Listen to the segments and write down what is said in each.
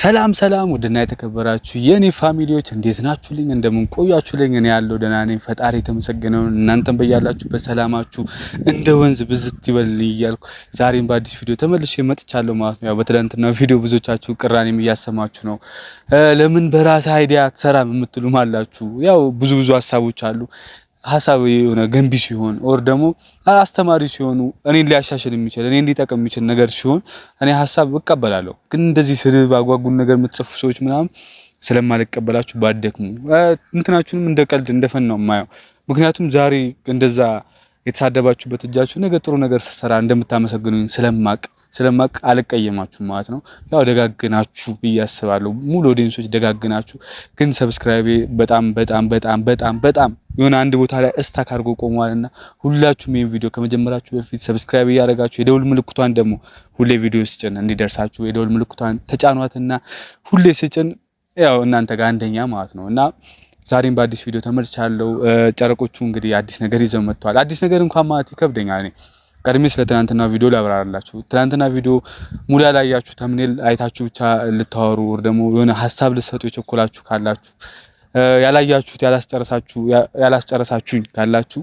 ሰላም ውድና የተከበራችሁ የኔ ፋሚሊዎች እንዴት ናችሁልኝ? እንደምን ቆያችሁልኝ? እኔ ያለው ደህና ነኝ፣ ፈጣሪ የተመሰገነው። እናንተም በያላችሁበት ሰላማችሁ እንደ ወንዝ ብዝት ይበልልኝ እያልኩ ዛሬም በአዲስ ቪዲዮ ተመልሼ መጥቻለሁ ማለት ነው። ያው በትላንትናው ቪዲዮ ብዙዎቻችሁ ቅራኔም እያሰማችሁ ነው። ለምን በራስህ አይዲያ አትሰራም የምትሉም አላችሁ። ያው ብዙ ሀሳቦች አሉ። ሀሳብ የሆነ ገንቢ ሲሆን ኦር ደግሞ አስተማሪ ሲሆኑ እኔን ሊያሻሽል የሚችል እኔን ሊጠቅም የሚችል ነገር ሲሆን እኔ ሀሳብ እቀበላለሁ። ግን እንደዚህ ስድብ አጓጉን ነገር የምትጽፉ ሰዎች ምናምን ስለማልቀበላችሁ ባደክሙ እንትናችሁንም እንደ ቀልድ እንደፈን ነው የማየው። ምክንያቱም ዛሬ እንደዛ የተሳደባችሁበት እጃችሁ ነገ ጥሩ ነገር ስሰራ እንደምታመሰግኑኝ ስለማቅ አልቀየማችሁም ማለት ነው። ያው ደጋግናችሁ ብዬ አስባለሁ። ሙሉ ኦዲየንሶች ደጋግናችሁ፣ ግን ሰብስክራይቤ በጣም የሆነ አንድ ቦታ ላይ እስታክ አድርጎ ቆሟልና ሁላችሁም ይሄን ቪዲዮ ከመጀመራችሁ በፊት ሰብስክራይብ እያደረጋችሁ የደውል ምልክቷን ደግሞ ሁሌ ቪዲዮ ስጭን እንዲደርሳችሁ የደውል ምልክቷን ተጫኗትና ሁሌ ስጭን ያው እናንተ ጋር አንደኛ ማለት ነው። እና ዛሬም በአዲስ ቪዲዮ ተመልቻለሁ። ጨረቆቹ እንግዲህ አዲስ ነገር ይዘው መጥተዋል። አዲስ ነገር እንኳን ማለት ይከብደኛል። እኔ ቀድሜ ስለ ትናንትና ቪዲዮ ላብራራላችሁ። ትናንትና ቪዲዮ ሙሉ ያላያችሁ ተምኔል አይታችሁ ብቻ ልታወሩ ወር ደግሞ የሆነ ሀሳብ ልትሰጡ የቸኮላችሁ ካላችሁ ያላያችሁት ያላስጨረሳችሁኝ ካላችሁ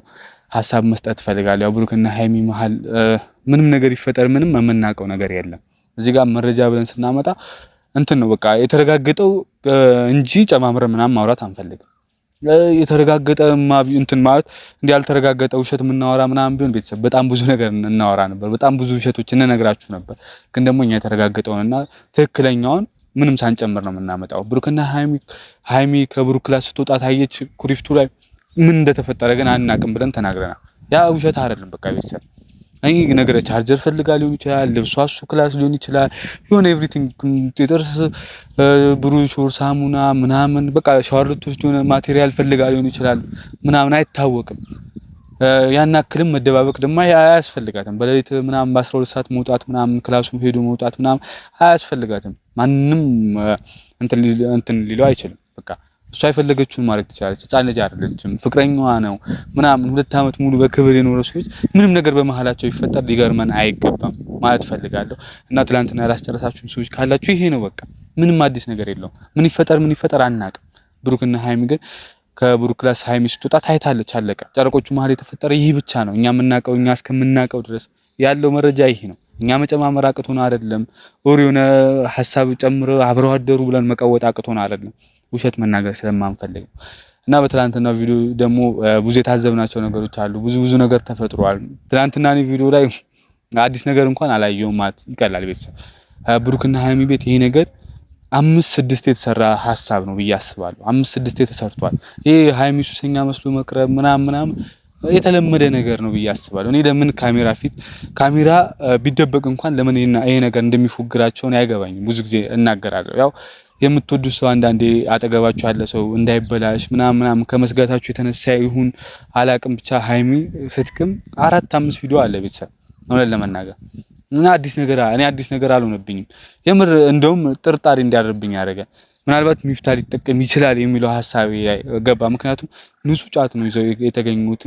ሀሳብ መስጠት ፈልጋለሁ። ያው ብሩክና ሃይሚ መሀል ምንም ነገር ይፈጠር ምንም የምናውቀው ነገር የለም። እዚህ ጋር መረጃ ብለን ስናመጣ እንትን ነው በቃ የተረጋገጠው እንጂ ጨማምረ ምናምን ማውራት አንፈልግም። የተረጋገጠ እንትን ማለት እንዴ ያልተረጋገጠ ውሸት የምናወራ ምናምን ቢሆን ቤተሰብ በጣም ብዙ ነገር እናወራ ነበር፣ በጣም ብዙ ውሸቶች እንነግራችሁ ነበር። ግን ደግሞ እኛ የተረጋገጠውንና ትክክለኛውን ምንም ሳንጨምር ነው የምናመጣው። ብሩክና ሃይሚ ከብሩክ ላይ ስትወጣ ታየች ኩሪፍቱ ላይ ምን እንደተፈጠረ ግን አናቅም ብለን ተናግረናል። ያ ውሸት አይደለም በቃ ቤተሰብ አይ ነገር ቻርጀር ፈልጋ ሊሆን ይችላል፣ ልብሷ እሱ ክላስ ሊሆን ይችላል፣ የሆነ ኤቭሪቲንግ የጥርስ ብሩሽ ወር ሳሙና ምናምን በቃ ሻወር ልትወስድ የሆነ ማቴሪያል ፈልጋ ሊሆን ይችላል ምናምን አይታወቅም። ያን አክልም መደባበቅ ደግሞ አያስፈልጋትም። በሌሊት ምናምን በ12 ሰዓት መውጣት ምናምን ክላሱ ሄዶ መውጣት ምናምን አያስፈልጋትም። ማንንም እንትን ሊለው አይችልም። በቃ እሷ የፈለገችውን ማድረግ ትችላለች። ህፃን ልጅ አይደለችም፣ ፍቅረኛዋ ነው ምናምን 2 አመት ሙሉ በክብር የኖሩ ሰዎች ምንም ነገር በመሃላቸው ይፈጠር ሊገርመን አይገባም ማለት ፈልጋለሁ። እና ትላንትና ያላስጨረሳችሁ ሰዎች ካላችሁ ይሄ ነው በቃ ምንም አዲስ ነገር የለውም። ምን ይፈጠር አናውቅም። ብሩክና ሃይሚ ግን ከብሩክ ክላስ ሃይሚ ስትወጣ ታይታለች፣ አለቀ። ጨረቆቹ መሀል የተፈጠረ ይህ ብቻ ነው። እኛ እስከምናውቀው ድረስ ያለው መረጃ ይሄ ነው። እኛ መጨማመር አቅቶን አይደለም፣ ኦር የሆነ ሐሳብ ጨምረው አብረው አደሩ ብለን መቀወጥ አቅቶን አይደለም፣ ውሸት መናገር ስለማንፈልግ ነው። እና በትላንትና ቪዲዮ ደግሞ ብዙ የታዘብናቸው ነገሮች አሉ። ብዙ ነገር ተፈጥሯል። ትላንትና እኔ ቪዲዮ ላይ አዲስ ነገር እንኳን አላየሁም ማለት ይቀላል። ቤተሰብ ብሩክና ሃይሚ ቤት ይሄ ነገር 5-6 የተሰራ ሐሳብ ነው ብዬ አስባለሁ። 5-6 ተሰርቷል። ይሄ ሃይሚ ሱሰኛ መስሎ መቅረብ ምናምን የተለመደ ነገር ነው ብዬ አስባለሁ። እኔ ለምን ካሜራ ቢደበቅ እንኳን ለምን ይሄ ነገር እንደሚፎግራቸው ነው አይገባኝም። ብዙ ጊዜ እናገራለሁ። ያው የምትወዱት ሰው አንዳንዴ አጠገባችሁ ያለ ሰው እንዳይበላሽ ምናምን ከመስጋታችሁ የተነሳ ይሁን አላቅም፣ ብቻ ሃይሚ ስትቅም 4-5 ቪዲዮ አለ ቤተሰብ ነው ለመናገር እና አዲስ ነገር አልሆነብኝም። የምር እንደውም ጥርጣሬ እንዲያደርብኝ ያደረገ ምናልባት ሚፍታ ሊጠቀም ይችላል የሚለው ሐሳብ ገባ። ምክንያቱም ንጹህ ጫት ነው ይዘው የተገኙት።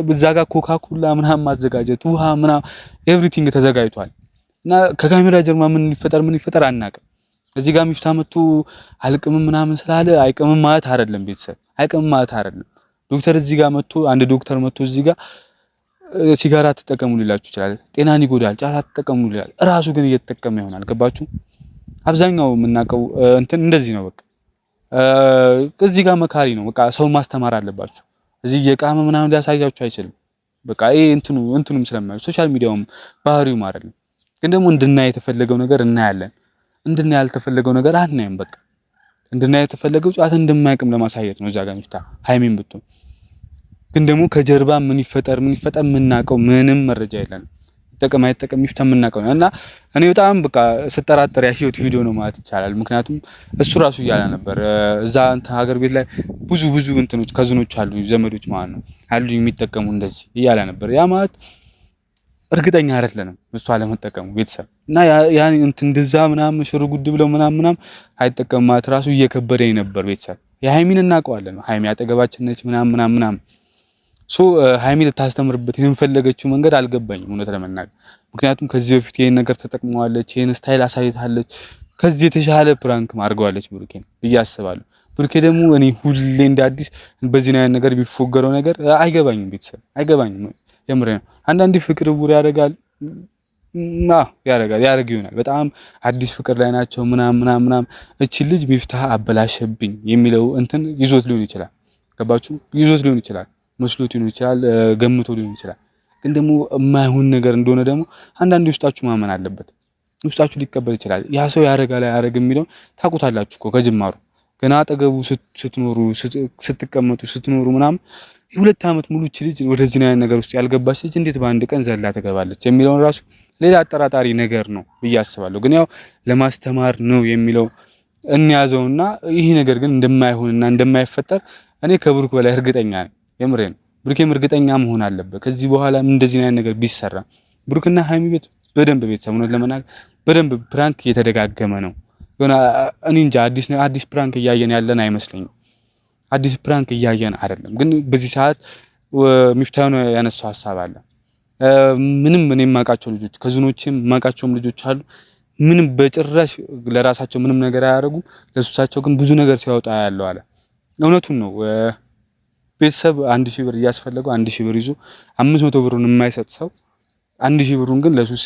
በዛ ጋር ኮካኮላ ምናምን ማዘጋጀት ውሃ ምናምን ኤቭሪቲንግ ተዘጋጅቷል። እና ከካሜራ ጀርባ ምን ይፈጠር አናውቅም። እዚህ ጋር ሚፍታ መጥቶ አልቅምም ምናምን ስላለ አይቅምም ማለት አይደለም ቤተሰብ፣ አይቅምም ማለት አይደለም። አንድ ዶክተር መጥቶ እዚህ ጋር ሲጋራ ተጠቀሙ ሊላችሁ ይችላል፣ ጤናን ይጎዳል፣ ጫት ተጠቀሙ ይላል። ራሱ ግን እየተጠቀመ ይሆናል። ገባችሁ? አብዛኛው የምናውቀው እንትን እንደዚህ ነው። በቃ እዚህ ጋር መካሪ ነው። በቃ ሰው ማስተማር አለባችሁ። እዚህ የቃመ ምናምን ሊያሳያችሁ አይችልም። በቃ ይሄ እንትኑም ስለማይሆን ሶሻል ሚዲያውም ባህሪውም አይደለም። ግን ደግሞ እንድናይ የተፈለገው ነገር እናያለን፣ እንድናይ ያልተፈለገው ነገር አናይም። በቃ እንድናይ የተፈለገው ጫት እንደማያውቅም ለማሳየት ነው። እዛ ጋር ሚፍታ ሃይሚን ብትሆን ግን ደግሞ ከጀርባ ምን ይፈጠር የምናውቀው ምንም መረጃ የለንም። አይጠቀም ሚፍታ የምናውቀው እና እኔ በጣም በቃ ስጠራጠር ያየሁት ቪዲዮ ነው ማለት ይቻላል። ምክንያቱም እሱ ራሱ እያለ ነበር እዛ ሀገር ቤት ላይ ብዙ እንትኖች ከዝኖች አሉ ዘመዶች ማለት ነው አሉ የሚጠቀሙ እንደዚህ እያለ ነበር። ያ ማለት እርግጠኛ አይደለንም እሱ አለመጠቀሙ ቤተሰብ እና ያን እንትን እንደዛ ምናምን ሽሩ ጉድ ብለው ምናምን አይጠቀም ማለት ራሱ እየከበደኝ ነበር ቤተሰብ። የሃይሚን እናውቀዋለን፣ ሃይሚ አጠገባችን ነች ምናምን ሃይሚ ልታስተምርበት የፈለገችው መንገድ አልገባኝም እውነት ለመናገር። ምክንያቱም ከዚህ በፊት ይሄን ነገር ተጠቅመዋለች፣ ይሄን ስታይል አሳይታለች፣ ከዚህ የተሻለ ፕራንክ ማድርገዋለች ብሩኬን ብዬ አስባለሁ። ብሩኬ ደግሞ እኔ ሁሌ እንደ አዲስ በዚህ ነገር ቢፎገረው ነገር አይገባኝም። ቤተሰብ አይገባኝም። የምሬ ነው። አንዳንዴ ፍቅር ውር ያደርጋል ያደርግ ይሆናል። በጣም አዲስ ፍቅር ላይ ናቸው ምናምን እቺ ልጅ ሚፍታህ አበላሸብኝ የሚለው እንትን ይዞት ሊሆን ይችላል። ገባችሁ? ይዞት ሊሆን ይችላል፣ መስሎት ሊሆን ይችላል፣ ገምቶ ሊሆን ይችላል። ግን ደግሞ የማይሆን ነገር እንደሆነ ደግሞ አንዳንዴ ውስጣችሁ ማመን አለበት። ውስጣችሁ ሊቀበል ይችላል። ያ ሰው ያደርጋል አያደርግም የሚለውን ታውቁታላችሁ እኮ ከጅማሩ ገና አጠገቡ ስትኖሩ ስትቀመጡ ስትኖሩ ምናምን የ2 ዓመት ሙሉ እቺ ልጅ ወደዚህ ነገር ውስጥ ያልገባች ልጅ እንዴት በአንድ ቀን ዘላ ትገባለች የሚለውን ራሱ ሌላ አጠራጣሪ ነገር ነው ብዬ አስባለሁ። ግን ያው ለማስተማር ነው የሚለው እንያዘውና ይሄ ነገር ግን እንደማይሆንና እንደማይፈጠር እኔ ከብሩክ በላይ እርግጠኛ ነኝ። የምሬን ብሩኬም እርግጠኛ መሆን አለበት። ከዚህ በኋላ እንደዚህ ነገር ቢሰራ ብሩክና ሃይሚ ቤት በደንብ ቤተሰብ ነው ለመናገር በደንብ ፕራንክ እየተደጋገመ ነው። የሆነ እኔ እንጃ አዲስ ፕራንክ እያየን ያለን አይመስለኝም። አዲስ ፕራንክ እያየን አይደለም። ግን በዚህ ሰዓት ሚፍታህ ነው ያነሳው ሐሳብ አለ። ምንም እኔ የማውቃቸው ልጆች ከዝኖቼም የማውቃቸውም ልጆች አሉ። ምንም በጭራሽ ለራሳቸው ምንም ነገር አያደርጉም። ለሱሳቸው ግን ብዙ ነገር ሲያወጣ ያለው አለ። እውነቱን ነው። ቤተሰብ 1000 ብር እያስፈለገው 1000 ብር ይዞ 500 ብሩን የማይሰጥ ሰው 1000 ብሩን ግን ለሱስ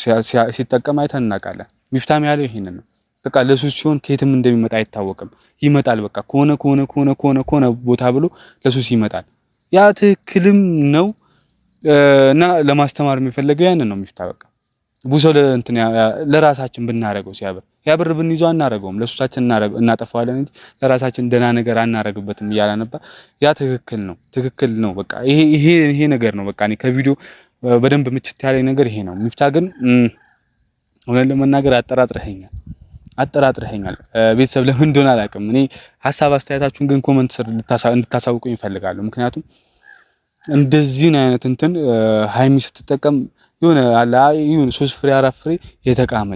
ሲጠቀም አይተን እናውቃለን። ሚፍታህም ያለው ይሄንን ነው። በቃ ለሱስ ሲሆን ከየትም እንደሚመጣ አይታወቅም። ይመጣል በቃ ከሆነ ቦታ ብሎ ለሱስ ይመጣል። ያ ትክክልም ነው እና ለማስተማር የሚፈልገው ያንን ነው ሚፍታህ። በቃ ቡሰው ለራሳችን ብናረገው ሲያብር ያብር ብንይዘው አናረገውም፣ ለሱሳችን እናጠፋዋለን እንጂ ለራሳችን ደህና ነገር አናረግበትም እያለ ነበር። ያ ትክክል ነው። በቃ ይሄ ነገር ነው። በቃ እኔ ከቪዲዮ በደንብ ምችት ያለኝ ነገር ይሄ ነው። ሚፍታህ ግን ሆነ ለመናገር አጠራጥረኸኛል። ቤተሰብ ለምን እንደሆነ አላውቅም። እኔ ሀሳብ አስተያየታችሁን ግን ኮሜንት ስር እንድታሳውቁኝ ይፈልጋሉ። ምክንያቱም እንደዚህ አይነት እንትን ሃይሚ ስትጠቀም የሆነ 3 ፍሬ 4 ፍሬ የተቃመ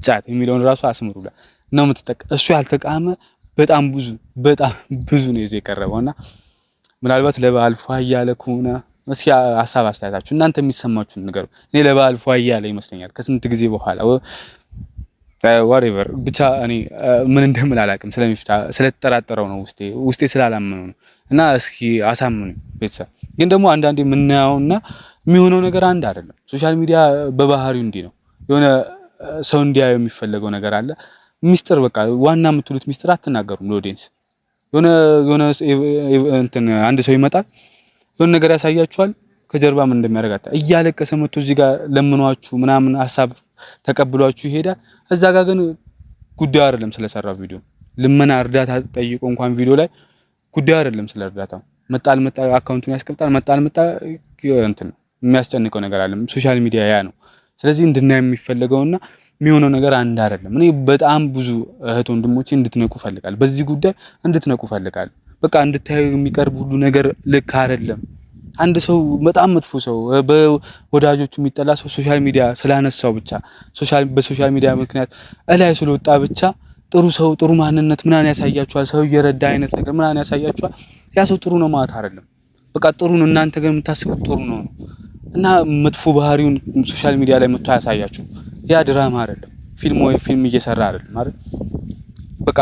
ጫት የሚለውን ራሱ አስምሩላ ነው የምትጠቀም። እሱ ያልተቃመ በጣም ብዙ ነው ይዘው የቀረበውና ምናልባት ለበዓል ፏ እያለ ከሆነ እስኪ ሀሳብ አስተያየታችሁ እናንተ የሚሰማችሁን ነገር። እኔ ለበዓል ፏ እያለ ይመስለኛል ከስንት ጊዜ በኋላ ዋሬቨር ብቻ እኔ ምን እንደምል አላውቅም። ስለሚፍታህ ስለተጠራጠረው ነው ውስጤ ስላላመነው ነው። እና እስኪ አሳምኑ ቤተሰብ። ግን ደግሞ አንዳንዴ የምናየውና የሚሆነው ነገር አንድ አይደለም። ሶሻል ሚዲያ በባህሪው እንዲህ ነው። የሆነ ሰው እንዲያየው የሚፈለገው ነገር አለ። ሚስጥር በቃ ዋና የምትሉት ሚስጥር አትናገሩም ለኦዲየንስ። የሆነ እንትን አንድ ሰው ይመጣል የሆነ ነገር ያሳያችኋል። ከጀርባ ምን እንደሚያደርጋታ እያለቀሰ መጥቶ እዚህ ጋር ለምኗችሁ ምናምን ሐሳብ ተቀብሏችሁ ይሄዳል። እዛ ጋር ግን ጉዳዩ አይደለም ስለሰራው ቪዲዮ። ልመና እርዳታ ጠይቆ እንኳን ቪዲዮ ላይ ጉዳዩ አይደለም ስለ እርዳታው። መጣል አካውንቱን ያስቀምጣል። መጣል እንትን የሚያስጨንቀው ነገር አለ። ሶሻል ሚዲያ ያ ነው። ስለዚህ እንድናይ የሚፈልገውና የሚሆነው ነገር አንድ አይደለም። እኔ በጣም ብዙ እህት ወንድሞቼ እንድትነቁ ፈልጋለሁ። በዚህ ጉዳይ እንድትነቁ ፈልጋለሁ። በቃ እንድታዩ የሚቀርብ ሁሉ ነገር ልክ አይደለም። አንድ ሰው በጣም መጥፎ ሰው በወዳጆቹ የሚጠላ ሰው ሶሻል ሚዲያ ስላነሳው ብቻ በሶሻል ሚዲያ ምክንያት እላይ ስለወጣ ብቻ ጥሩ ሰው ጥሩ ማንነት ምናምን ያሳያችኋል። ሰው እየረዳ አይነት ነገር ምናምን ያሳያችኋል። ያ ሰው ጥሩ ነው ማለት አይደለም። በቃ ጥሩ ነው እናንተ ግን የምታስቡት ጥሩ ነው እና መጥፎ ባህሪውን ሶሻል ሚዲያ ላይ መጥቶ ያሳያችሁ። ያ ድራማ አይደለም። ፊልም እየሰራ አይደለም ማለት በቃ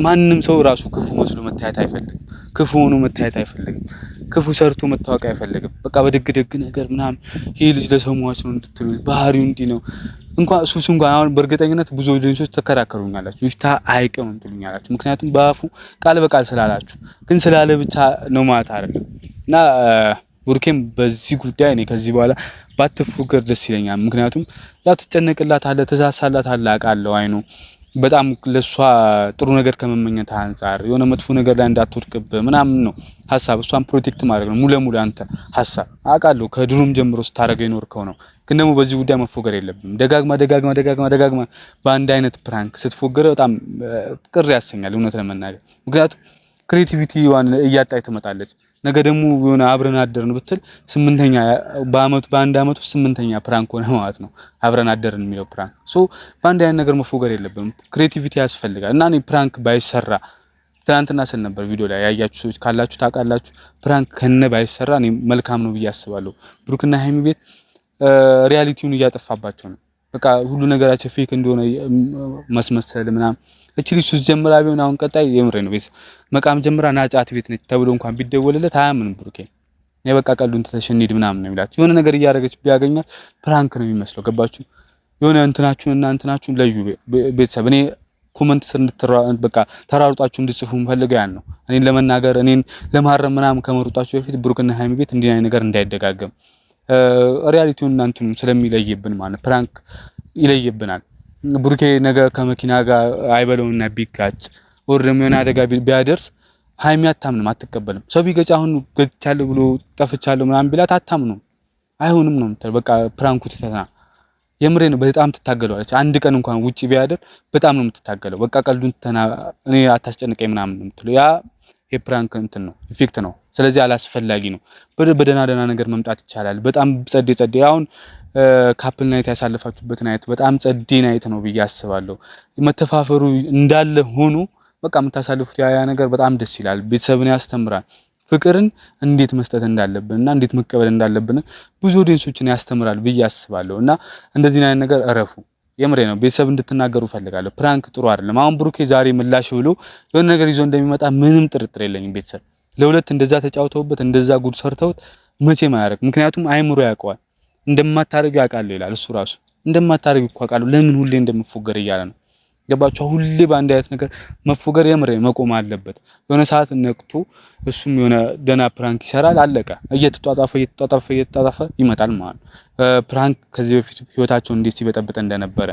ማንንም ሰው ራሱ ክፉ መስሎ መታየት አይፈልግም። ክፉ ሆኖ መታየት አይፈልግም። ክፉ ሰርቶ መታወቅ አይፈልግም። በቃ በደግ ነገር ምናምን ይሄ ልጅ ለሰው ሟች ነው እንድትሉ ባህሪው እንዲህ ነው እንኳን ሱስ እንኳን አሁን በእርግጠኝነት ብዙ ኦዲየንሶች ተከራከሩኛላችሁ። ሚፍታህ አይቅምም ትሉኛላችሁ። ምክንያቱም በአፉ ቃል በቃል ስላላችሁ፣ ግን ስላለ ብቻ ነው ማለት አይደለም እና ቡርኬም በዚህ ጉዳይ እኔ ከዚህ በኋላ ባትፎገር ደስ ይለኛል። ምክንያቱም ያው ትጨነቅላታለህ፣ ትሳሳላታለህ አውቃለሁ። አይኑ በጣም ለሷ ጥሩ ነገር ከመመኘት አንፃር የሆነ መጥፎ ነገር ላይ እንዳትወድቅብህ ምናምን ነው ሐሳብ። እሷን ፕሮቴክት ማድረግ ነው ሙሉ ለሙሉ አንተ ሐሳብ አውቃለሁ። ከድሮም ጀምሮ ስታረገው የኖርከው ነው። ግን ደግሞ በዚህ ጉዳይ መፎገር የለብም። ደጋግማ በአንድ አይነት ፕራንክ ስትፎገረ በጣም ቅር ያሰኛል እውነት ለመናገር። ምክንያቱም ክሬቲቪቲዋን እያጣች ትመጣለች። ነገ ደግሞ የሆነ አብረን አደርን ብትል 8ኛ በአንድ አመት ውስጥ 8ኛ ፕራንክ ሆነ ማለት ነው። አብረን አደርን የሚለው ፕራንክ በአንድ አይነት ነገር መፎገር የለብንም። ክሬቲቪቲ ያስፈልጋል እና እኔ ፕራንክ ባይሰራ ትናንትና ስል ነበር ቪዲዮ ላይ ያያችሁ ሰዎች ካላችሁ ታውቃላችሁ። ፕራንክ ከነ ባይሰራ እኔ መልካም ነው ብዬ አስባለሁ። ብሩክና ሃይሚ ቤት ሪያሊቲውን እያጠፋባቸው ነው። በቃ ሁሉ ነገራቸው ፌክ እንደሆነ መስመሰል ምናምን። እቺ ልጅ ሱስ ጀምራ ቢሆን አሁን ቀጣይ የምሬ ነው ቤት መቃም ጀምራ ናጫት ቤት ነች ተብሎ እንኳን ቢደወልለት አያምንም ብሩኬ። የበቃ ቀልዱን ትተሽ እንሂድ ምናምን ነው የሚላት። የሆነ ነገር እያደረገች ቢያገኛት ፕራንክ ነው የሚመስለው። ገባችሁ? የሆነ እንትናችሁን ለዩ ቤተሰብ። እኔ ኮመንት ስር በቃ ተራሩጣችሁ እንድጽፉ ፈልገው ያን ነው እኔን ለመናገር እኔን ለማረም ምናምን ከመሩጣችሁ በፊት ብሩክና ሃይሚ ቤት እንዲህ አይነት ነገር እንዳይደጋገም ሪያሊቲውን እናንተንም ስለሚለይብን ማለት ፕራንክ ይለይብናል። ብሩኬ ነገ ከመኪና ጋር አይበለውና ቢጋጭ ወር ደግሞ የሆነ አደጋ ቢያደርስ ሃይሚ አታምንም፣ አትቀበልም። ሰው ቢገጭ አሁን ገጭቻለሁ ብሎ ጠፍቻለሁ ምናምን ቢላት አታምኑም፣ አይሆንም ነው የምትለው። በቃ ፕራንኩ ትተና የምሬ ነው። በጣም ትታገለዋለች። አንድ ቀን እንኳን ውጪ ቢያደር በጣም ነው የምትታገለው። በቃ ቀልዱን ትተና እኔ አታስጨንቀኝ ምናምን ነው የምትለው። ያ የፕራንክ እንትን ነው ኢፌክት ነው። ስለዚህ አላስፈላጊ ነው። በደና ነገር መምጣት ይቻላል። በጣም ጸዴ አሁን ካፕል ናይት ያሳለፋችሁበት ናይት በጣም ጸዴ ናይት ነው ብዬ አስባለሁ። መተፋፈሩ እንዳለ ሆኖ በቃ የምታሳልፉት ያ ነገር በጣም ደስ ይላል። ቤተሰብን ያስተምራል። ፍቅርን እንዴት መስጠት እንዳለብንና እንዴት መቀበል እንዳለብን ብዙ ኦዲየንሶችን ያስተምራል ብዬ አስባለሁ። እና እንደዚህ አይነት ነገር እረፉ። የምሬ ነው። ቤተሰብ እንድትናገሩ ፈልጋለሁ። ፕራንክ ጥሩ አይደለም። አሁን ብሩኬ ዛሬ ምላሽ ብሎ የሆነ ነገር ይዞ እንደሚመጣ ምንም ጥርጥር የለኝም። ቤተሰብ ለሁለት እንደዛ ተጫውተውበት እንደዛ ጉድ ሰርተውት መቼም አያረግ። ምክንያቱም አይምሮ ያውቀዋል። እንደማታረግ ያውቃል ይላል እሱ ራሱ። እንደማታረግ እኮ አውቃለሁ፣ ለምን ሁሌ እንደምፎገር እያለ ነው። ገባችሁ? ሁሌ በአንድ አይነት ነገር መፎገር የምሬ መቆም አለበት። የሆነ ሰዓት ነቅቶ እሱም የሆነ ደና ፕራንክ ይሰራል። አለቀ። እየተጧጧፈ ይመጣል ማለት ነው። ፕራንክ ከዚህ በፊት ህይወታቸውን እንዴት ሲበጠብጥ እንደነበረ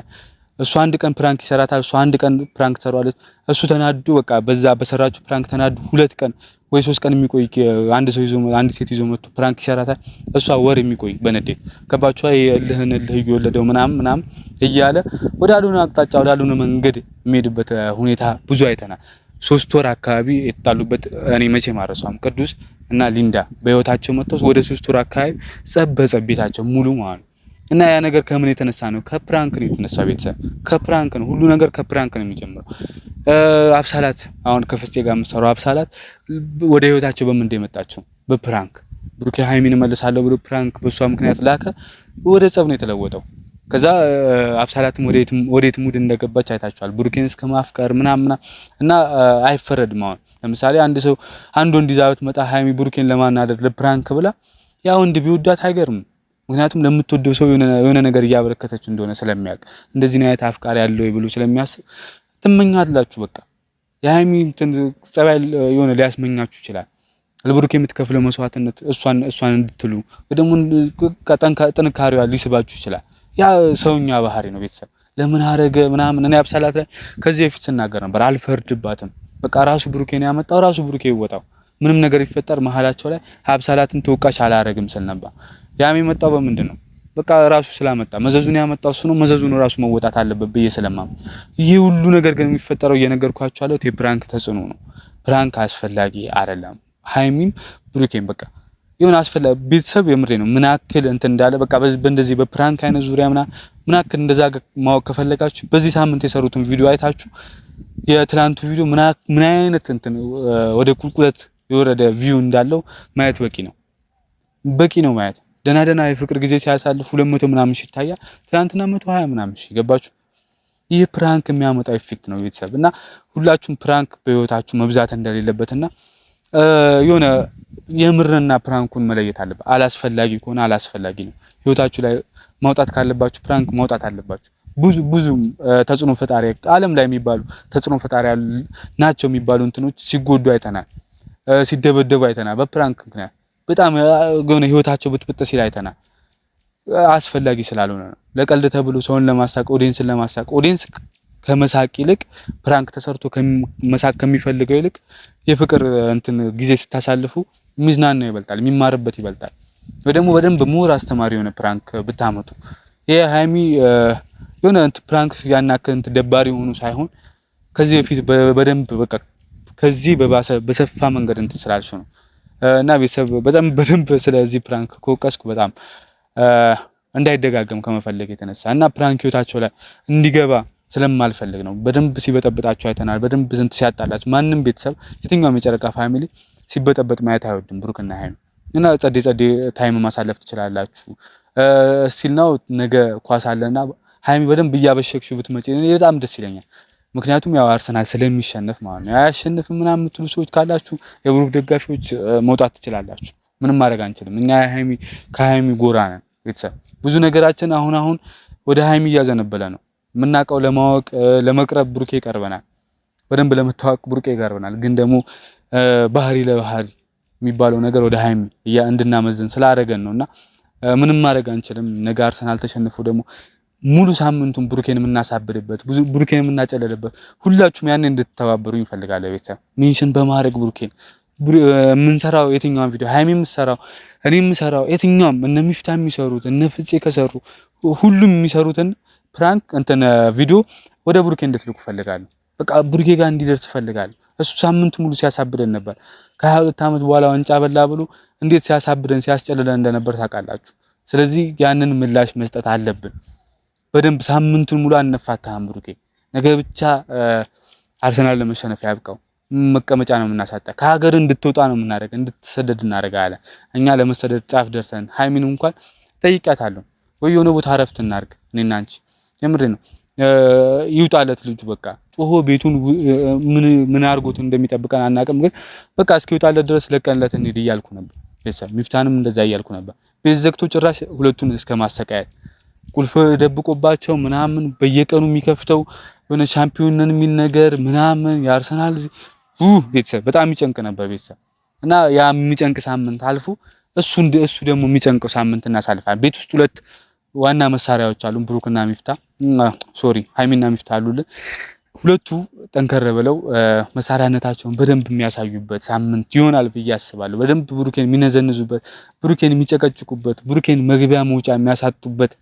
እሱ አንድ ቀን ፕራንክ ይሰራታል፣ እሱ አንድ ቀን ፕራንክ ትሰራለች። እሱ ተናዱ በቃ በዛ በሰራችሁ ፕራንክ ተናዱ 2 ቀን ወይ 3 ቀን የሚቆይ አንድ ሴት ይዞ መጥቶ ፕራንክ ይሰራታል። እሷ ወር የሚቆይ በነዴት ገባችሁ? እልህ እየወለደው ምናምን እያለ ወዳሉን አቅጣጫ ወዳሉን መንገድ የሚሄድበት ሁኔታ ብዙ አይተናል። 3 ወር አካባቢ የተጣሉበት እኔ መቼ ማረሷም ቅዱስ እና ሊንዳ በህይወታቸው መጥተው ወደ 3 ወር አካባቢ ጸብ ቤታቸው ሙሉ ማለት ነው። እና ያ ነገር ከምን የተነሳ ነው? ከፕራንክ ነው የተነሳ። ቤተሰብ ከፕራንክ ነው፣ ሁሉ ነገር ከፕራንክ ነው የሚጀምረው። አብሳላት አሁን ከፍስቴ ጋር የምትሰራው አብሳላት ወደ ህይወታቸው በምን እንደመጣቸው በፕራንክ ብሩኬ ሃይሚን መልሳለሁ ብሎ ፕራንክ በሷ ምክንያት ላከ፣ ወደ ጸብ ነው የተለወጠው። ከዛ አብሳላትም ወዴት ሙድ እንደገባች አይታችኋል። ብሩኬን እስከ ማፍቀር ምናምን እና አይፈረድም። አሁን ለምሳሌ አንድ ወንድ ይዛ ብትመጣ ሃይሚ ብሩኬን ለማናደድ ለፕራንክ ብላ ያ ወንድ ቢወዳት አይገርም። ምክንያቱም ለምትወደው ሰው የሆነ ነገር እያበረከተች እንደሆነ ስለሚያውቅ እንደዚህ አይነት አፍቃሪ ያለው ይብሉ ስለሚያስብ ትመኛላችሁ። በቃ የሃይሚ ጸባይ የሆነ ሊያስመኛችሁ ይችላል። ለብሩኬ የምትከፍለው መስዋዕትነት እሷን እንድትሉ ደግሞ ጥንካሬዋ ሊስባችሁ ይችላል። ያ ሰውኛ ባህሪ ነው። ቤተሰብ ለምን አረገ ምናምን እኔ አብሳላት ላይ ከዚህ በፊት ስናገር ነበር። አልፈርድባትም። በቃ ራሱ ብሩኬን ያመጣው ራሱ ብሩኬ ይወጣው። ምንም ነገር ይፈጠር መሀላቸው ላይ አብሳላትን ተወቃሽ አላረግም ስል ነበር። ያም የመጣው በምንድን ነው? በቃ ራሱ ስላመጣ መዘዙን ያመጣው እሱ ነው። መዘዙን ራሱ መወጣት አለበት ብዬ ስለማም ይሄ ሁሉ ነገር ግን የሚፈጠረው እየነገርኳችሁ አለው የፕራንክ ተጽዕኖ ነው። ፕራንክ አስፈላጊ አይደለም። ሃይሚም ብሩኬም በቃ የሆነ አስፈላጊ ቤተሰብ የምሬ ነው። ምን ያክል እንትን እንዳለ በቃ በእንደዚህ በፕራንክ አይነት ዙሪያ ምን ያክል እንደዛ ማወቅ ከፈለጋችሁ በዚህ ሳምንት የሰሩትን ቪዲዮ አይታችሁ የትላንቱ ቪዲዮ ምን አይነት እንትን ወደ ቁልቁለት የወረደ ቪው እንዳለው ማየት በቂ ነው ማየት። ደና የፍቅር ጊዜ ሲያሳልፉ 200 ምናምን ሺህ ይታያል። ትናንትና 120 ምናምን ሺህ ገባችሁ? ይህ ፕራንክ የሚያመጣው ኢፌክት ነው ቤተሰብ። እና ሁላችሁም ፕራንክ በህይወታችሁ መብዛት እንደሌለበትና የሆነ የምርና ፕራንኩን መለየት አለበት። አላስፈላጊ ከሆነ አላስፈላጊ ነው። ህይወታችሁ ላይ ማውጣት ካለባችሁ ፕራንክ ማውጣት አለባችሁ። ብዙ ተጽዕኖ ፈጣሪ ዓለም ላይ የሚባሉ ተጽዕኖ ፈጣሪ ናቸው የሚባሉ እንትኖች ሲጎዱ አይተናል፣ ሲደበደቡ አይተናል በፕራንክ ምክንያት። በጣም የሆነ ህይወታቸው ብጥብጥ ሲል አይተናል። አስፈላጊ ስላልሆነ ነው። ለቀልድ ተብሎ ሰውን ለማሳቅ ኦዲየንስ ከመሳቅ ይልቅ ፕራንክ ተሰርቶ ከመሳቅ ከሚፈልገው ይልቅ የፍቅር እንትን ጊዜ ስታሳልፉ ሚዝናና ይበልጣል፣ የሚማርበት ይበልጣል። ወይ ደግሞ በደንብ ሙር አስተማሪ የሆነ ፕራንክ ብታመጡ ይሄ ሃይሚ የሆነ እንትን ፕራንክ ያናከ እንትን ደባሪ ሆኖ ሳይሆን ከዚህ በፊት በደንብ በቃ ከዚህ በሰፋ መንገድ እንትን ስላልሽ ነው። እና ቤተሰብ በደንብ ስለዚህ ፕራንክ ከወቀስኩ በጣም እንዳይደጋገም ከመፈለግ የተነሳ እና ፕራንክ ህይወታቸው ላይ እንዲገባ ስለማልፈልግ ነው። በደንብ ሲበጠብጣቸው አይተናል። በደንብ ዝንት ሲያጣላችሁ ማንም ቤተሰብ የትኛውም የጨረቃ ፋሚሊ ሲበጠበጥ ማየት አይወድም። ብሩክና ሃይሚ እና ጸዴ ታይም ማሳለፍ ትችላላችሁ። እስቲል ነው ነገ ኳስ አለና ሃይሚ በደንብ እያበሸክሽ ብትመጪ እኔ በጣም ደስ ይለኛል። ምክንያቱም ያው አርሰናል ስለሚሸነፍ ማለት ነው። አያሸንፍም ምናምን የምትሉ ሰዎች ካላችሁ የብሩክ ደጋፊዎች መውጣት ትችላላችሁ። ምንም ማድረግ አንችልም። እኛ ከሃይሚ ጎራ ነን። ቤተሰብ ብዙ ነገራችን አሁን ወደ ሃይሚ እያዘነበለ ነው። የምናውቀው ለማወቅ ለመቅረብ ብሩኬ ይቀርበናል። በደንብ ለመታወቅ ብሩኬ ይቀርበናል። ግን ደግሞ ባህሪ ለባህሪ የሚባለው ነገር ወደ ሃይሚ እንድናመዝን ስላደረገን ነውና ምንም ማድረግ አንችልም። ነገ አርሰናል ተሸንፎ ደግሞ ሙሉ ሳምንቱን ብሩኬን የምናሳብድበት ብሩኬን የምናጨለልበት ሁላችሁም ያኔ እንድትተባበሩኝ እፈልጋለሁ። ቤተሰብ ሜንሽን በማድረግ ብሩኬን የምንሰራው የትኛውም ቪዲዮ ሃይሚ የምትሰራው እኔ የምሰራው የትኛውም እነ ሚፍታ የሚሰሩት እነ ፍፄ ከሰሩ ሁሉም የሚሰሩትን ፕራንክ እንትን ቪዲዮ ወደ ብሩኬ እንድትልኩ እፈልጋለሁ። በቃ ብሩኬ ጋር እንዲደርስ እፈልጋለሁ። እሱ ሳምንት ሙሉ ሲያሳብደን ነበር። ከ22 ዓመት በኋላ ዋንጫ በላ ብሎ እንዴት ሲያሳብደን ሲያስጨልለን እንደነበር ታውቃላችሁ። ስለዚህ ያንን ምላሽ መስጠት አለብን። በደንብ ሳምንቱን ሙሉ አንፋታህም ብሩኬ። ነገ ብቻ አርሰናል ለመሸነፍ ያብቃው። መቀመጫ ነው የምናሳጣ። ከሀገር እንድትወጣ ነው የምናደርግ፣ እንድትሰደድ እናደርጋለን። እኛ ለመሰደድ ጫፍ ደርሰን ሃይሚን እንኳን ጠይቂያታለሁ ወይ የሆነ ቦታ አረፍት እናድርግ እኔና አንቺ። የምሬ ነው። ይውጣለት ልጁ በቃ ጮሆ ቤቱን ምን አድርጎት እንደሚጠብቀን አናውቅም። ግን በቃ እስኪወጣለት ድረስ ለቀንለት እንሂድ እያልኩ ነበር። ቤተሰብ ሚፍታንም እንደዛ እያልኩ ነበር። ቤት ዘግቶ ጭራሽ ሁለቱን እስከ ማሰቃየት ቁልፍ ደብቆባቸው ምናምን በየቀኑ የሚከፍተው የሆነ ሻምፒዮን ነን የሚል ነገር ምናምን የአርሰናል ቤተሰብ በጣም ይጨንቅ ነበር ቤተሰብ። እና ያ የሚጨንቅ ሳምንት አልፎ እሱ ደግሞ የሚጨንቀው ሳምንት እናሳልፋለን። ቤት ውስጥ ሁለት ዋና መሳሪያዎች አሉ፣ ብሩክና ሚፍታ ሃይሚና ሚፍታ አሉልን። ሁለቱ ጠንከር ብለው መሳሪያነታቸውን በደንብ የሚያሳዩበት ሳምንት ይሆናል ብዬ አስባለሁ። በደንብ ብሩኬን የሚነዘንዙበት፣ ብሩኬን የሚጨቀጭቁበት፣ ብሩኬን መግቢያ መውጫ የሚያሳጡበት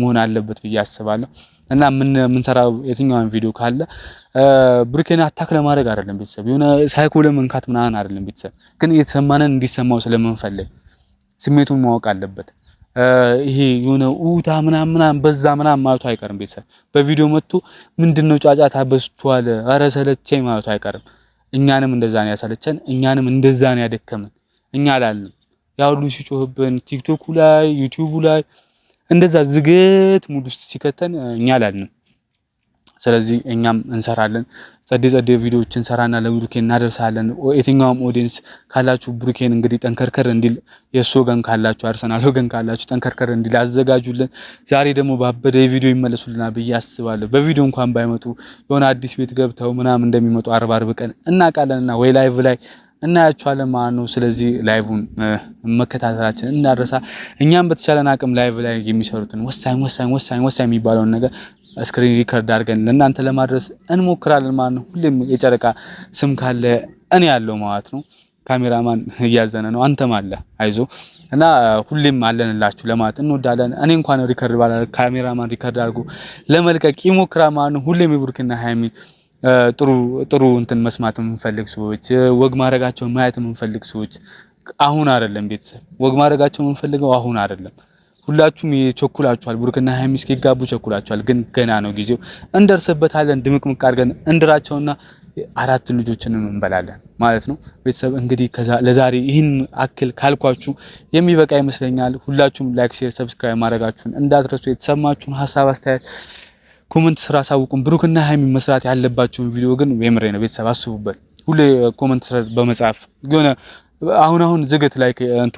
መሆን አለበት ብዬ አስባለሁ። እና የምንሰራው የትኛውን ቪዲዮ ካለ ብሩኬን አታክ ለማድረግ አይደለም ቤተሰብ፣ የሆነ ሳይኮ ለመንካት ምናምን አይደለም ቤተሰብ፣ ግን እየተሰማንን እንዲሰማው ስለምንፈልግ ስሜቱን ማወቅ አለበት። ይሄ የሆነ ኡታ ምናምን በዛ ምናምን ማለቱ አይቀርም ቤተሰብ። በቪዲዮ መጥቶ ምንድነው ጫጫታ በስቷል፣ ኧረ ሰለቸኝ ማለቱ አይቀርም። እኛንም እንደዛ ነው ያሰለቸን፣ እኛንም እንደዛ ነው ያደከመን። እኛ አላልንም ያ ሁሉ ሲጮህብን ቲክቶኩ ላይ ዩቲዩቡ ላይ እንደዛ ዝግት ሙድ ውስጥ ሲከተን እኛ አላልንም። ስለዚህ እኛም እንሰራለን፣ ጸዴ ቪዲዮዎችን እንሰራና ለብሩኬ እናደርሳለን። የትኛውም ኦዲየንስ ካላችሁ ብሩኬን እንግዲህ ጠንከርከር እንዲል የሱ ወገን ካላችሁ አርሰናል ወገን ካላችሁ ጠንከርከር እንዲል አዘጋጁልን። ዛሬ ደግሞ ባበደ ቪዲዮ ይመለሱልናል ብዬ አስባለሁ። በቪዲዮ እንኳን ባይመጡ የሆነ አዲስ ቤት ገብተው ምናምን እንደሚመጡ አርብ ቀን እናውቃለንና ወይ ላይቭ ላይ እናያቸዋለን ማለት ነው። ስለዚህ ላይቭን መከታተላችን እናደርሳ። እኛም በተቻለን አቅም ላይቭ ላይ የሚሰሩትን ወሳኝ የሚባለውን ነገር ስክሪን ሪከርድ አድርገን ለእናንተ ለማድረስ እንሞክራለን ማለት ነው። ሁሌም የጨረቃ ስም ካለ እኔ ያለው ማለት ነው። ካሜራማን እያዘነ ነው፣ አንተም አለ አይዞ። እና ሁሌም አለንላችሁ ለማለት እንወዳለን። እኔ እንኳን ሪከርድ ባላደርግ ካሜራማን ሪከርድ አድርጎ ለመልቀቅ ይሞክራል ማለት ነው። ሁሌም የብሩክና ሃይሚ ጥሩ እንትን መስማት የምንፈልግ ሰዎች፣ ወግ ማድረጋቸውን ማየት የምንፈልግ ሰዎች አሁን አይደለም ቤተሰብ፣ ወግ ማድረጋቸው የምንፈልገው አሁን አይደለም። ሁላችሁም ቸኩላችኋል፣ ብሩክና ሃይሚ እስኪጋቡ ቸኩላችኋል። ግን ገና ነው ጊዜው፣ እንደርስበታለን። ድምቅምቅ አድርገን እንድራቸውና 4 ልጆችንም እንበላለን ማለት ነው። ቤተሰብ እንግዲህ ለዛሬ ይህን አክል ካልኳችሁ የሚበቃ ይመስለኛል። ሁላችሁም ላይክ፣ ሼር፣ ሰብስክራይብ ማድረጋችሁን እንዳትረሱ። የተሰማችሁን ሀሳብ አስተያየት ኮሜንት ስራ አሳውቁን። ብሩክና ሃይሚ መስራት ያለባችሁን ቪዲዮ ግን የምሬ ነው ቤተሰብ አስቡበት። ሁሌ ኮሜንት ስራ በመጻፍ የሆነ አሁን ዝገት ላይ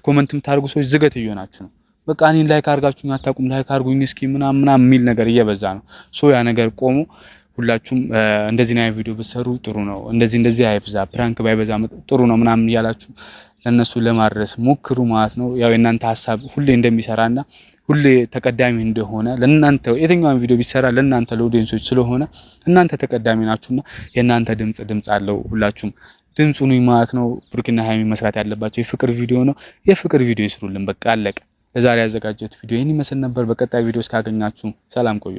ኮሜንት የምታደርጉ ሰዎች ዝገት እየሆናችሁ ነው። በቃ እኔን ላይክ አድርጋችሁኝ አታውቁም፣ ላይክ አድርጉኝ እስኪ ምናምን የሚል ነገር እየበዛ ነው። ያ ነገር ቆሞ ሁላችሁም እንደዚህ ነው ቪዲዮ ብትሰሩ ጥሩ ነው፣ እንደዚህ አይብዛ፣ ፕራንክ ባይበዛ ጥሩ ነው ምናምን እያላችሁ ለነሱ ለማድረስ ሞክሩ ማለት ነው። ያው የእናንተ ሀሳብ ሁሌ እንደሚሰራና ሁሌ ተቀዳሚ እንደሆነ ለእናንተ የትኛውን ቪዲዮ ቢሰራ ለእናንተ ለኦዲየንሶች ስለሆነ እናንተ ተቀዳሚ ናችሁና የእናንተ ድምጽ አለው። ሁላችሁም ድምጹን ማለት ነው። ብሩክና ሃይሚ መስራት ያለባቸው የፍቅር ቪዲዮ ነው። የፍቅር ቪዲዮ ይስሩልን። በቃ አለቀ። ለዛሬ ያዘጋጀሁት ቪዲዮ ይህን ይመስል ነበር። በቀጣይ ቪዲዮ እስካገኛችሁ ሰላም ቆዩ።